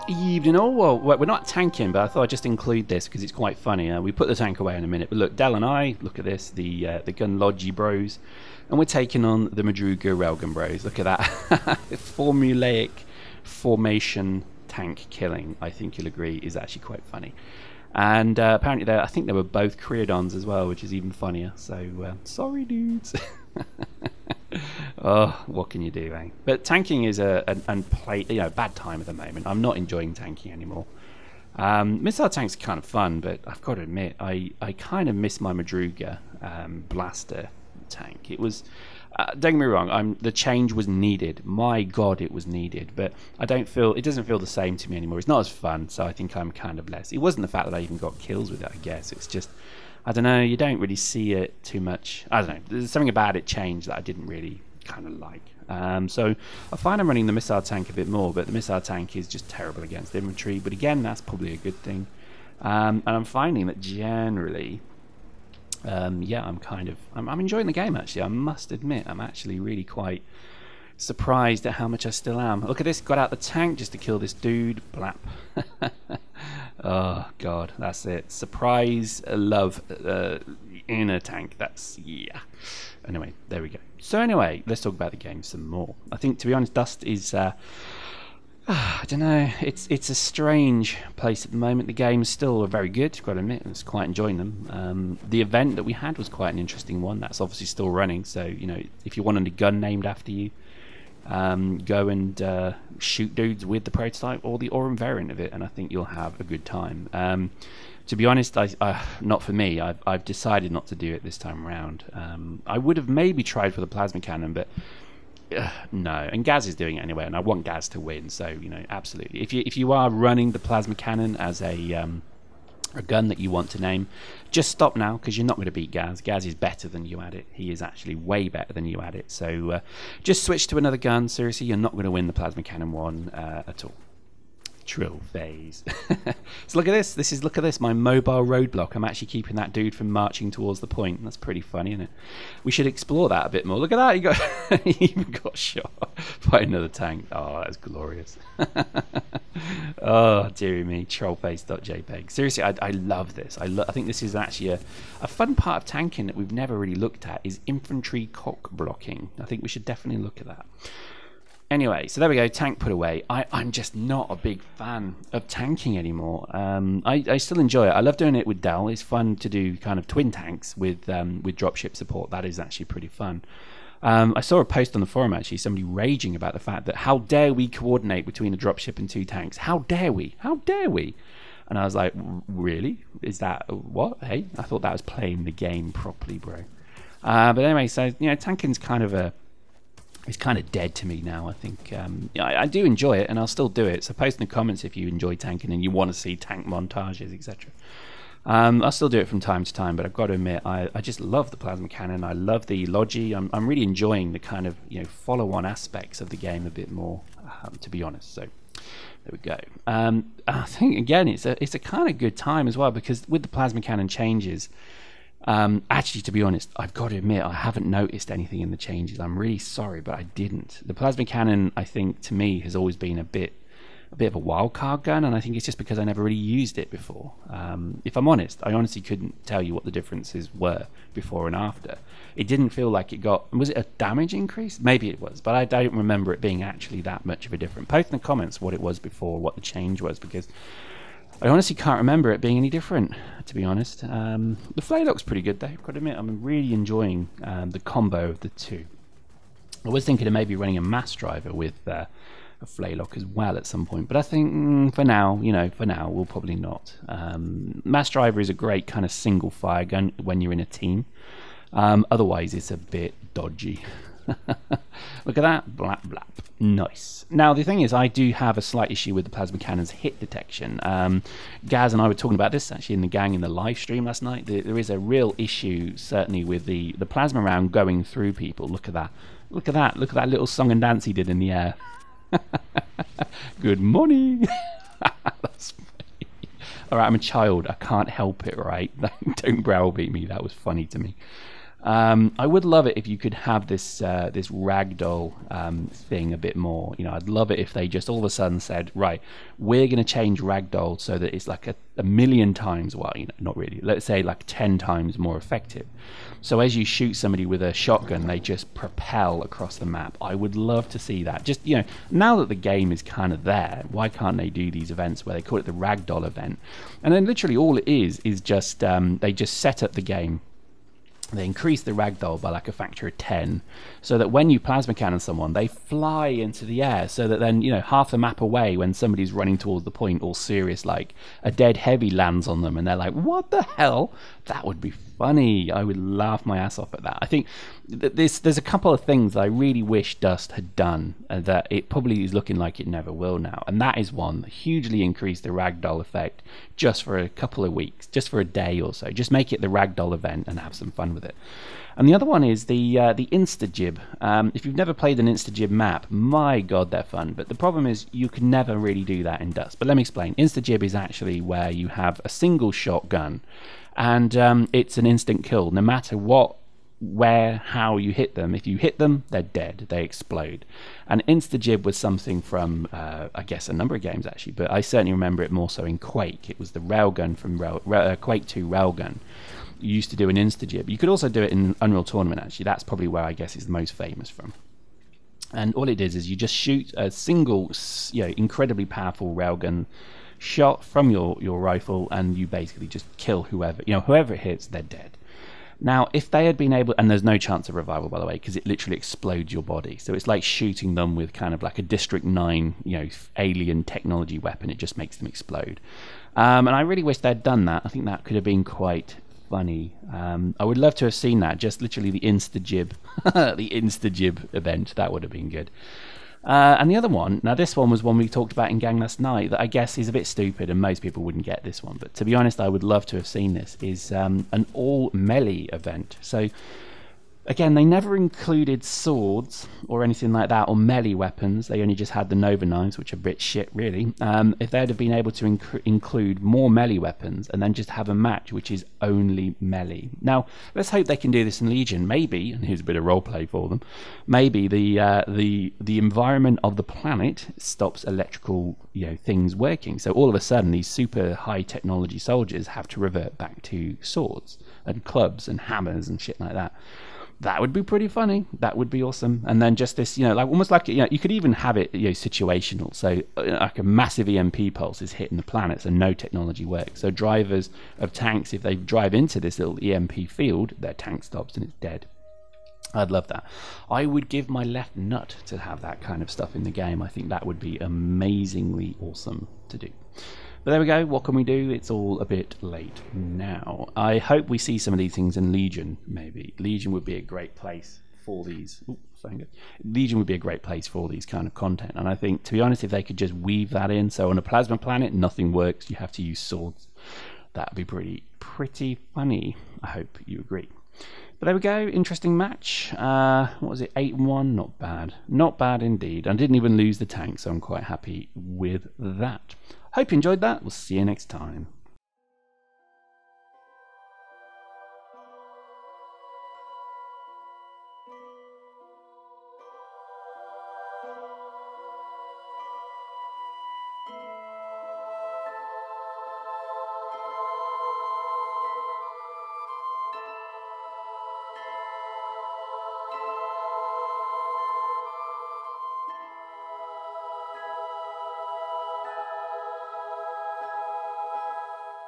Evening all. Well, we're not tanking, but I thought I'd just include this because it's quite funny. We put the tank away in a minute, but look, Dell and I, look at this, the gun logi bros, and we're taking on the Madruga railgun bros. Look at that. Formulaic formation tank killing, I think you'll agree, is actually quite funny. And apparently I think they were both Creodons as well, which is even funnier. So sorry dudes. Oh, what can you do, eh? But tanking is a bad time at the moment. I'm not enjoying tanking anymore. Missile tanks are kind of fun, but I've got to admit, I kind of miss my Madruga blaster tank. It was, don't get me wrong, the change was needed. My God, it was needed. But it doesn't feel the same to me anymore. It's not as fun, so I think I'm kind of less. It wasn't the fact that I even got kills with it, I guess. It's just, I don't know, you don't really see it too much. I don't know, there's something about it changed that I didn't really kind of like. So I find I'm running the missile tank a bit more, but the missile tank is just terrible against infantry. But again, that's probably a good thing. And I'm finding that generally, yeah, I'm enjoying the game actually. I must admit, I'm actually really quite surprised at how much I still am. Look at this, got out the tank just to kill this dude. Blap. Oh God, that's it. Surprise, love in a tank. That's, yeah. Anyway, there we go. So anyway, let's talk about the game some more. I think, to be honest, Dust is, I don't know, it's a strange place at the moment. The game's still very good, got to admit. I was quite enjoying them. The event that we had was quite an interesting one. That's obviously still running. So, you know, if you wanted a gun named after you, go and shoot dudes with the prototype or the Aurum variant of it, and I think you'll have a good time. To be honest, not for me. I've decided not to do it this time around. I would have maybe tried for the plasma cannon, but no. And Gaz is doing it anyway, and I want Gaz to win. So, you know, absolutely. If you are running the plasma cannon as a gun that you want to name, just stop now, because you're not going to beat Gaz. Gaz is better than you at it. He is actually way better than you at it. So just switch to another gun. Seriously, you're not going to win the plasma cannon one at all. Trill phase. So look at this. Look at this. My mobile roadblock. I'm actually keeping that dude from marching towards the point. That's pretty funny, isn't it? We should explore that a bit more. Look at that. He even got shot by another tank. Oh, that's glorious. Oh, dearie me. Trollface.jpg. Seriously, I love this. I think this is actually a fun part of tanking that we've never really looked at, is infantry cock blocking. I think we should definitely look at that. Anyway, so there we go, tank put away. I'm just not a big fan of tanking anymore. I still enjoy it. I love doing it with Dell. It's fun to do kind of twin tanks with dropship support. That is actually pretty fun. I saw a post on the forum actually, somebody raging about the fact that how dare we coordinate between a dropship and two tanks? How dare we? How dare we? And I was like, really? Is that what? Hey, I thought that was playing the game properly, bro. But anyway, so, you know, tanking's kind of it's kind of dead to me now. I think I do enjoy it, and I'll still do it. So post in the comments if you enjoy tanking and you want to see tank montages, etc. I'll still do it from time to time, but I've got to admit, I just love the plasma cannon. I love the logi. I'm really enjoying the kind of, you know, follow-on aspects of the game a bit more, to be honest. So there we go. I think again, it's a kind of good time as well, because with the plasma cannon changes. Actually, to be honest, I've got to admit I haven't noticed anything in the changes. I'm really sorry, but I didn't. The plasma cannon, I think, to me, has always been a bit of a wild card gun, and I think it's just because I never really used it before. If I'm honest, I honestly couldn't tell you what the differences were before and after. It didn't feel like it got... Was it a damage increase? Maybe it was, but I don't remember it being actually that much of a difference. Post in the comments what it was before, what the change was, because I honestly can't remember it being any different, to be honest. The Flaylock's pretty good though, I've got to admit. I'm really enjoying the combo of the two. I was thinking of maybe running a mass driver with a Flaylock as well at some point, but I think for now, we'll probably not. Mass driver is a great kind of single fire gun when you're in a team. Otherwise, it's a bit dodgy. Look at that, blap blap, nice. Now the thing is, I do have a slight issue with the plasma cannon's hit detection. Gaz and I were talking about this actually in the gang in the live stream last night. There is a real issue certainly with the plasma round going through people. Look at that, look at that, look at that little song and dance he did in the air. Good morning. That's funny. All right, I'm a child, I can't help it, right? Don't browbeat me, that was funny to me. I would love it if you could have this this ragdoll thing a bit more. You know, I'd love it if they just all of a sudden said, right, we're going to change ragdoll so that it's like a million times, well, you know, not really, let's say like 10 times more effective. So as you shoot somebody with a shotgun, they just propel across the map. I would love to see that. Just, you know, now that the game is kind of there, why can't they do these events where they call it the ragdoll event? And then literally all it is just they just set up the game. They increase the ragdoll by like a factor of 10, so that when you plasma cannon someone, they fly into the air, so that then, you know, half the map away, when somebody's running towards the point, all serious, like a dead heavy lands on them and they're like, what the hell? That would be funny. I would laugh my ass off at that. I think there's a couple of things that I really wish Dust had done that it probably is looking like it never will now, and that is one, hugely increase the ragdoll effect just for a couple of weeks, just for a day or so. Just make it the ragdoll event and have some fun with it. And the other one is the insta-jib. If you've never played an insta-jib map, my god, they're fun. But the problem is you can never really do that in Dust. But let me explain. Insta-jib is actually where you have a single shotgun, and it's an instant kill. No matter what, where, how you hit them, if you hit them, they're dead. They explode. And insta-jib was something from, I guess, a number of games actually, but I certainly remember it more so in Quake. It was the railgun from Quake 2 railgun. You used to do an insta-jib. You could also do it in Unreal Tournament, actually. That's probably where I guess it's the most famous from. And all it is you just shoot a single, you know, incredibly powerful railgun shot from your rifle, and you basically just kill whoever, you know, whoever it hits, they're dead. Now, if they had been able, and there's no chance of revival, by the way, because it literally explodes your body. So it's like shooting them with kind of like a District 9, you know, alien technology weapon. It just makes them explode. And I really wish they'd done that. I think that could have been quite funny. I would love to have seen that, just literally the insta-jib, the insta-jib event. That would have been good. And the other one, now this one was one we talked about in Gang last night that I guess is a bit stupid and most people wouldn't get this one, but to be honest I would love to have seen this, is an all melee event. So again, they never included swords or anything like that, or melee weapons. They only just had the Nova knives, which are a bit shit, really. If they'd have been able to include more melee weapons and then just have a match which is only melee. Now, let's hope they can do this in Legion. Maybe, and here's a bit of roleplay for them, maybe the environment of the planet stops electrical, you know, things working. So all of a sudden, these super high technology soldiers have to revert back to swords and clubs and hammers and shit like that. That would be pretty funny. That would be awesome. And then just this, you know, like almost like, you know, you could even have it, you know, situational. So like a massive EMP pulse is hitting the planet, so no technology works. So drivers of tanks, if they drive into this little EMP field, their tank stops and it's dead. I'd love that. I would give my left nut to have that kind of stuff in the game. I think that would be amazingly awesome to do. But there we go. What can we do? It's all a bit late now. I hope we see some of these things in Legion, maybe. Legion would be a great place for these. Ooh, sound good. Legion would be a great place for all these kind of content. And I think, to be honest, if they could just weave that in. So on a plasma planet, nothing works. You have to use swords. That would be pretty funny. I hope you agree. But there we go. Interesting match. What was it? 8-1. Not bad. Not bad indeed. I didn't even lose the tank, so I'm quite happy with that. Hope you enjoyed that. We'll see you next time.